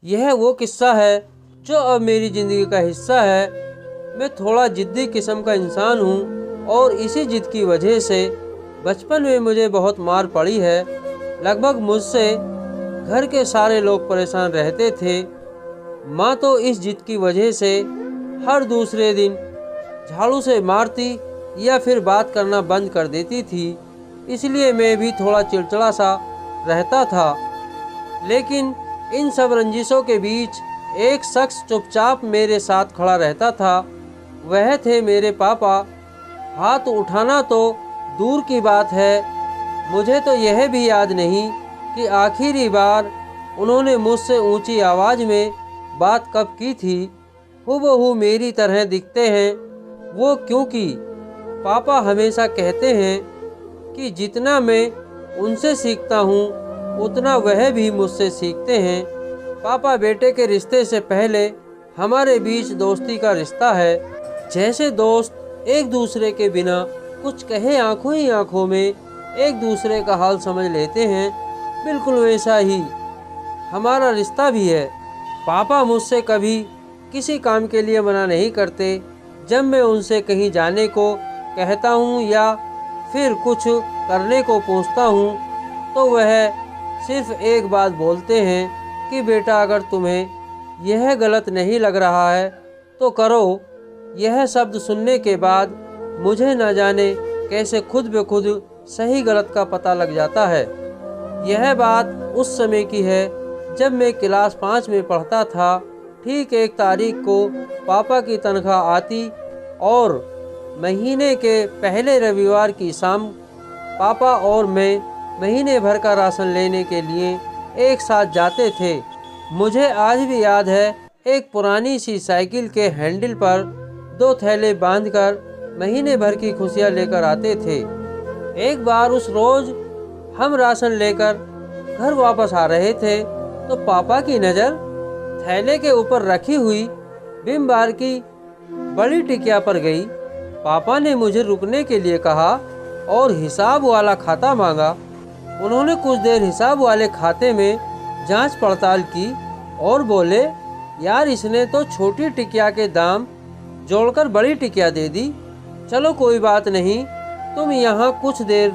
यह वो किस्सा है जो अब मेरी ज़िंदगी का हिस्सा है। मैं थोड़ा ज़िद्दी किस्म का इंसान हूँ और इसी ज़िद की वजह से बचपन में मुझे बहुत मार पड़ी है। लगभग मुझसे घर के सारे लोग परेशान रहते थे। माँ तो इस ज़िद की वजह से हर दूसरे दिन झाड़ू से मारती या फिर बात करना बंद कर देती थी। इसलिए मैं भी थोड़ा चिड़चिड़ा सा रहता था। लेकिन इन सब रंजिशों के बीच एक शख्स चुपचाप मेरे साथ खड़ा रहता था। वह थे मेरे पापा। हाथ उठाना तो दूर की बात है, मुझे तो यह भी याद नहीं कि आखिरी बार उन्होंने मुझसे ऊंची आवाज़ में बात कब की थी। हूबहू मेरी तरह दिखते हैं वो, क्योंकि पापा हमेशा कहते हैं कि जितना मैं उनसे सीखता हूँ उतना वह भी मुझसे सीखते हैं। पापा बेटे के रिश्ते से पहले हमारे बीच दोस्ती का रिश्ता है। जैसे दोस्त एक दूसरे के बिना कुछ कहे आंखों ही आंखों में एक दूसरे का हाल समझ लेते हैं, बिल्कुल वैसा ही हमारा रिश्ता भी है। पापा मुझसे कभी किसी काम के लिए मना नहीं करते। जब मैं उनसे कहीं जाने को कहता हूँ या फिर कुछ करने को पूछता हूँ तो वह सिर्फ एक बात बोलते हैं कि बेटा, अगर तुम्हें यह गलत नहीं लग रहा है तो करो। यह शब्द सुनने के बाद मुझे न जाने कैसे खुद ब खुद सही गलत का पता लग जाता है। यह बात उस समय की है जब मैं क्लास 5 में पढ़ता था। ठीक 1 तारीख को पापा की तनख्वाह आती और महीने के पहले रविवार की शाम पापा और मैं महीने भर का राशन लेने के लिए एक साथ जाते थे। मुझे आज भी याद है, एक पुरानी सी साइकिल के हैंडल पर 2 थैले बांधकर महीने भर की खुशियाँ लेकर आते थे। एक बार उस रोज हम राशन लेकर घर वापस आ रहे थे तो पापा की नज़र थैले के ऊपर रखी हुई विम बार की बड़ी टिकिया पर गई। पापा ने मुझे रुकने के लिए कहा और हिसाब वाला खाता मांगा। उन्होंने कुछ देर हिसाब वाले खाते में जांच पड़ताल की और बोले, यार इसने तो छोटी टिकिया के दाम जोड़कर बड़ी टिकिया दे दी। चलो कोई बात नहीं, तुम यहाँ कुछ देर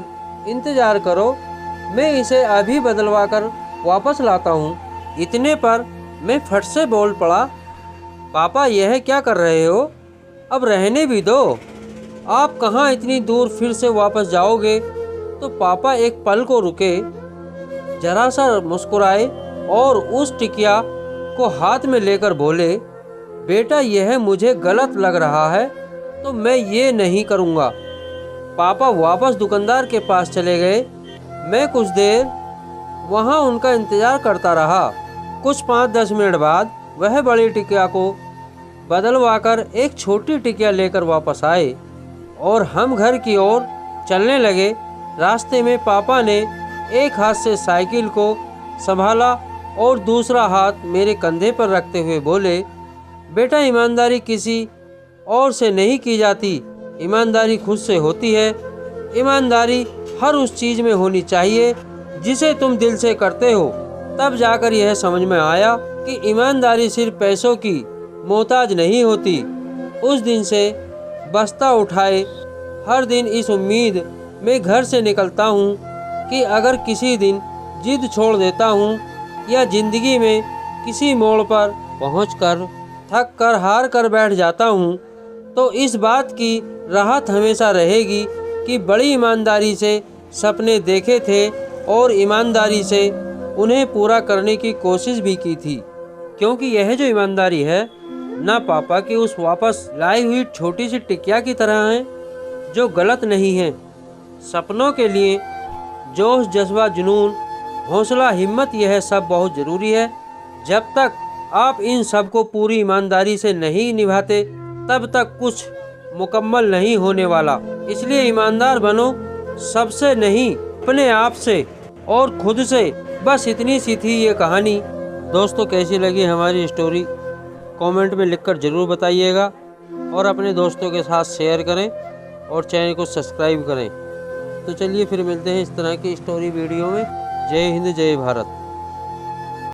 इंतज़ार करो, मैं इसे अभी बदलवा कर वापस लाता हूँ। इतने पर मैं फट से बोल पड़ा, पापा यह क्या कर रहे हो, अब रहने भी दो। आप कहाँ इतनी दूर फिर से वापस जाओगे। तो पापा एक पल को रुके, जरा सा मुस्कुराए और उस टिकिया को हाथ में लेकर बोले, बेटा यह मुझे गलत लग रहा है तो मैं ये नहीं करूँगा। पापा वापस दुकानदार के पास चले गए। मैं कुछ देर वहाँ उनका इंतज़ार करता रहा। कुछ 5-10 मिनट बाद वह बड़ी टिकिया को बदलवाकर एक छोटी टिकिया लेकर वापस आए और हम घर की ओर चलने लगे। रास्ते में पापा ने एक हाथ से साइकिल को संभाला और दूसरा हाथ मेरे कंधे पर रखते हुए बोले, बेटा ईमानदारी किसी और से नहीं की जाती, ईमानदारी खुद से होती है। ईमानदारी हर उस चीज़ में होनी चाहिए जिसे तुम दिल से करते हो। तब जाकर यह समझ में आया कि ईमानदारी सिर्फ पैसों की मोहताज नहीं होती। उस दिन से बस्ता उठाए हर दिन इस उम्मीद में घर से निकलता हूँ कि अगर किसी दिन जिद छोड़ देता हूँ या ज़िंदगी में किसी मोड़ पर पहुँचकर थक कर हार कर बैठ जाता हूँ तो इस बात की राहत हमेशा रहेगी कि बड़ी ईमानदारी से सपने देखे थे और ईमानदारी से उन्हें पूरा करने की कोशिश भी की थी। क्योंकि यह जो ईमानदारी है ना पापा की उस वापस लाई हुई छोटी सी टिकिया की तरह है जो गलत नहीं है। सपनों के लिए जोश, जज्बा, जुनून, हौसला, हिम्मत, यह सब बहुत ज़रूरी है। जब तक आप इन सब को पूरी ईमानदारी से नहीं निभाते तब तक कुछ मुकम्मल नहीं होने वाला। इसलिए ईमानदार बनो, सबसे नहीं अपने आप से और खुद से। बस इतनी सी थी ये कहानी। दोस्तों कैसी लगी हमारी स्टोरी कमेंट में लिखकर ज़रूर बताइएगा और अपने दोस्तों के साथ शेयर करें और चैनल को सब्सक्राइब करें। तो चलिए फिर मिलते हैं इस तरह की स्टोरी वीडियो में। जय हिंद, जय भारत।